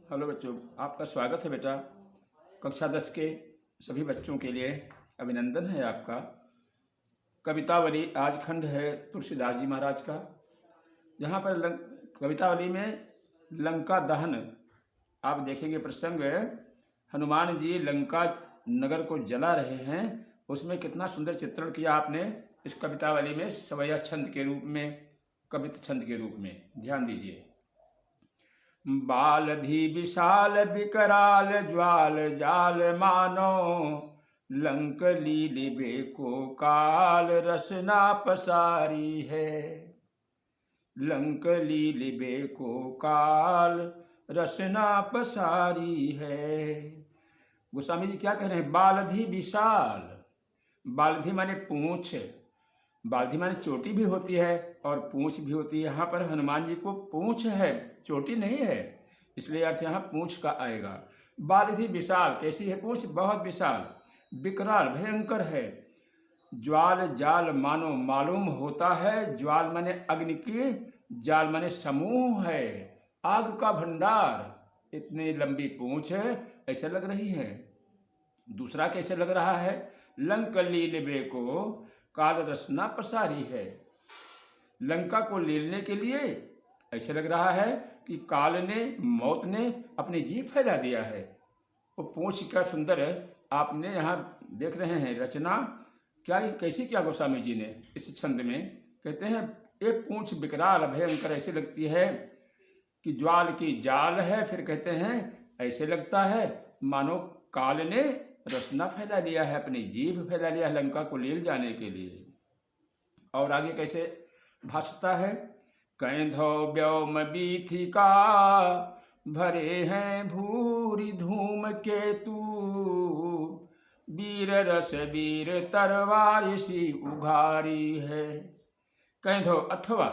Hello बच्चों, आपका स्वागत है बेटा। कक्षा 10 के सभी बच्चों के लिए अभिनंदन है आपका। कवितावली आज खंड है तुलसीदास जी महाराज का। यहाँ पर कवितावली में लंका दहन आप देखेंगे प्रसंग। हनुमान जी लंका नगर को जला रहे हैं, उसमें कितना सुंदर चित्रण किया आपने इस कवितावली में, सवैया छंद के रूप में, कवित छंद के रूप में। ध्यान दीजिए। बालधि विशाल विकराल ज्वाल जाल मानो, लंक लीलिबे को काल रसना पसारी है। लंक लीलिबे को काल रसना पसारी है। गोस्वामी जी क्या कह रहे हैं? बालधि विशाल। बालधि माने पूंछ। बालधि माने चोटी भी होती है और पूंछ भी होती है। यहाँ पर हनुमान जी को पूंछ है, चोटी नहीं है, इसलिए अर्थ यहाँ पूंछ का आएगा। बालधि विशाल, कैसी है पूंछ? बहुत विशाल। विकराल, भयंकर है। ज्वाल जाल मानो, मालूम होता है। ज्वाल माने अग्नि की, जाल माने समूह है, आग का भंडार। इतनी लंबी पूंछ है, ऐसे लग रही है। दूसरा कैसे लग रहा है? लंक लीलिबे को काल रसना पसारी है। लंका को लीलने के लिए ऐसे लग रहा है कि काल ने, मौत ने अपनी जीभ फैला दिया है। वो पूंछ क्या सुंदर है, आपने यहाँ देख रहे हैं रचना क्या, कैसी किया गोस्वामी जी ने इस छंद में। कहते हैं ये पूंछ विकराल भयंकर ऐसे लगती है कि ज्वाल की जाल है। फिर कहते हैं ऐसे लगता है मानो काल ने रसना फैला लिया है, अपनी जीभ फैला लिया है लंका को लील जाने के लिए। और आगे कैसे भासता है? कैंधो व्योम बीथिका भरे हैं भूरी धूम केतु, वीर रस वीर तरवार सी उघारी है। कैंधो अथवा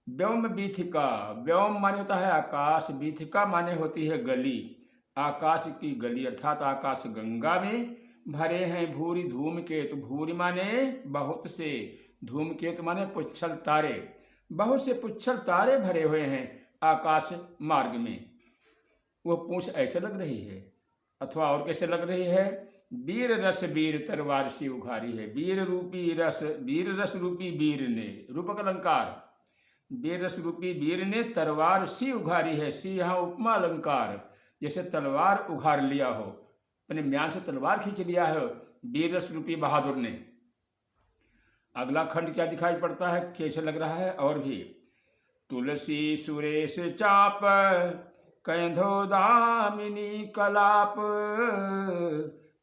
व्योम बीथिका। व्योम माने होता है आकाश, बीथिका माने होती है गली, आकाश की गली अर्थात आकाश गंगा में भरे हैं भूरी धूमकेतु। भूरी माने बहुत से, धूमकेतु माने पुच्छल तारे। बहुत से पुच्छल तारे भरे हुए हैं आकाश मार्ग में। वो पूंछ ऐसे लग रही है। अथवा और कैसे लग रही है? वीर रस वीर तरवार सी उघारी है। वीर रूपी रस, वीर रस रूपी वीर ने, रूपक अलंकार, वीर रस रूपी वीर ने तरवार सी उघारी है। सी यहाँ उपमा अलंकार, जैसे तलवार उघार लिया हो, अपने म्यान से तलवार खींच लिया है वीर रस रूपी बहादुर ने। अगला खंड क्या दिखाई पड़ता है, कैसे लग रहा है? और भी तुलसी सुरेश चाप कैंधो दामिनी कलाप,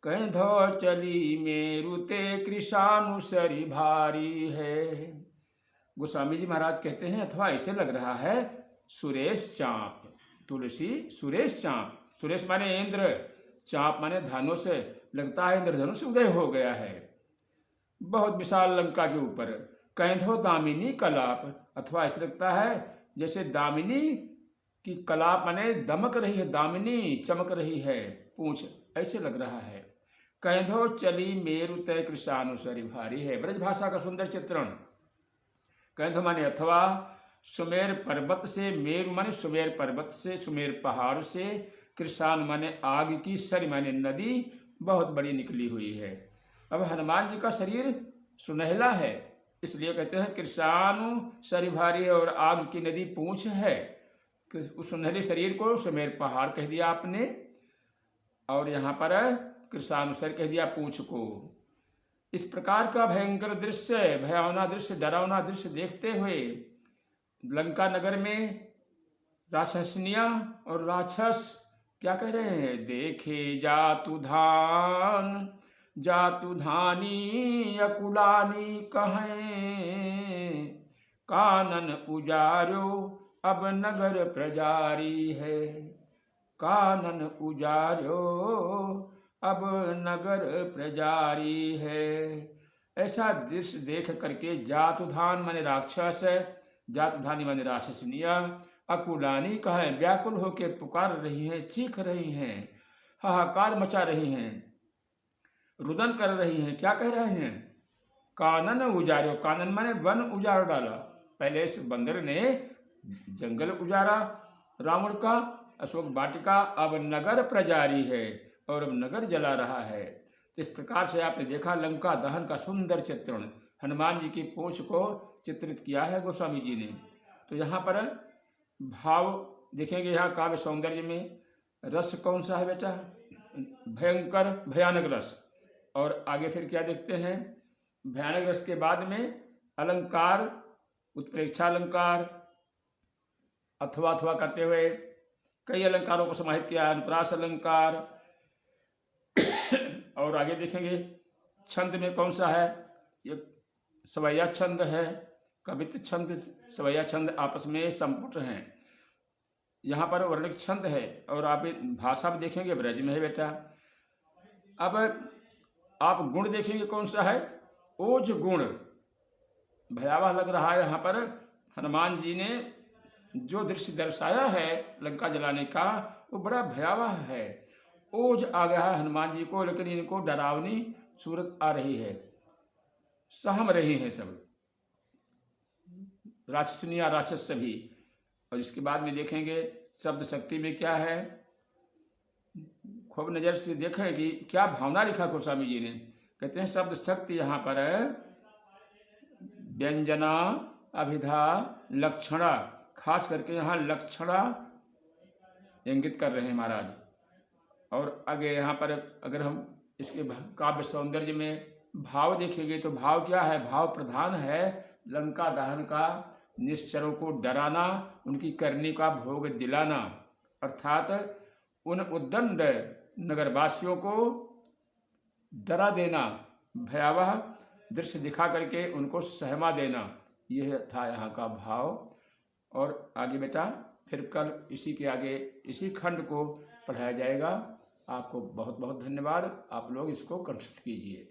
कैंधो चली मेरुते कृषानुसरी भारी है। गोस्वामी जी महाराज कहते हैं अथवा ऐसे लग रहा है सुरेश चाप, तुलसी सुरेश चाप। सुरेश माने इंद्र, चाप माने धनुष। लगता है इंद्रधनुष उदय हो गया है बहुत विशाल लंका के ऊपर। कैंधो दामिनी कलाप, अथवा ऐसे लगता है जैसे दामिनी की कलाप माने दमक रही है, दामिनी चमक रही है पूंछ, ऐसे लग रहा है। कैंधो चली मेरु तय कृषानुसरी भारी है। ब्रज भाषा का सुंदर चित्रण। कैंधो माने अथवा, सुमेर पर्वत से, मेरु माने सुमेर पर्वत से, सुमेर पहाड़ से, कृषान माने आग की, सरी माने नदी बहुत बड़ी निकली हुई है। अब हनुमान जी का शरीर सुनहला है, इसलिए कहते हैं कृषानु सरी भारी, और आग की नदी पूंछ है। उस सुनहले शरीर को सुमेर पहाड़ कह दिया आपने, और यहाँ पर कृषानुसर कह दिया पूंछ को। इस प्रकार का भयंकर दृश्य, भयावना दृश्य, डरावना दृश्य देखते हुए लंका नगर में राक्षसनियाँ और राक्षस क्या कह रहे हैं? देखे जातु धान जातु धानी अकुलानी कहें, कानन उजारो अब नगर प्रजारी है। कानन उजारो अब नगर प्रजारी है। ऐसा दृश्य देख करके जातुधान माने राक्षस, जातुधानी माने राक्षसनिया, अकुलानी कहें, व्याकुल होकर पुकार रही हैं, चीख रही हैं, हाहाकार मचा रही हैं, रुदन कर रही हैं। क्या कह रहे हैं? कानन उजारो, कानन माने वन उजाड़ डाला। पहले इस बंदर ने जंगल उजाड़ा रावण का, अशोक वाटिका अब नगर प्रजारी है और अब नगर जला रहा है। तो इस प्रकार से आपने देखा लंका दहन का सुंदर चित्रण हनुमान जी की पूंछ को चित्रित किया है गोस्वामी जी ने। तो यहाँ पर भाव देखेंगे, यहाँ काव्य सौंदर्य में रस कौन सा है बेटा? भयंकर भयानक रस। और आगे फिर क्या देखते हैं? भयानक रस के बाद में अलंकार, उत्प्रेक्षा अलंकार, अथवा अथवा करते हुए कई अलंकारों को समाहित किया, अनुप्रास अलंकार। और आगे देखेंगे छंद में कौन सा है? ये सवैया छंद है, कवित्व छंद, सवैया छंद आपस में संपुट हैं। यहाँ पर वर्णिक छंद है और आप भाषा भी देखेंगे ब्रज में है बेटा। अब आप गुण देखेंगे कौन सा है? ओज गुण। भयावह लग रहा है यहाँ पर। हनुमान जी ने जो दृश्य दर्शाया है लंका जलाने का वो बड़ा भयावह है। ओज आ गया है हनुमान जी को, लेकिन इनको डरावनी सूरत आ रही है, सहम रही हैं सब राक्षसनिया राक्षस सभी। और इसके बाद में देखेंगे शब्द शक्ति में क्या है, खूब नजर से देखें कि क्या भावना लिखा गोस्वामी जी ने। कहते हैं शब्द शक्ति यहाँ पर व्यंजना अभिधा लक्षणा, खास करके यहाँ लक्षणा इंगित कर रहे हैं महाराज। और आगे यहाँ पर अगर हम इसके काव्य सौंदर्य में भाव देखेंगे तो भाव क्या है? भाव प्रधान है लंका दहन का, निश्चरों को डराना, उनकी करनी का भोग दिलाना, अर्थात उन उद्दंड नगरवासियों को डरा देना, भयावह दृश्य दिखा करके उनको सहमा देना, यह था यहाँ का भाव। और आगे बेटा फिर कल इसी के आगे इसी खंड को पढ़ाया जाएगा। आपको बहुत बहुत धन्यवाद। आप लोग इसको कंठस्थ कीजिए।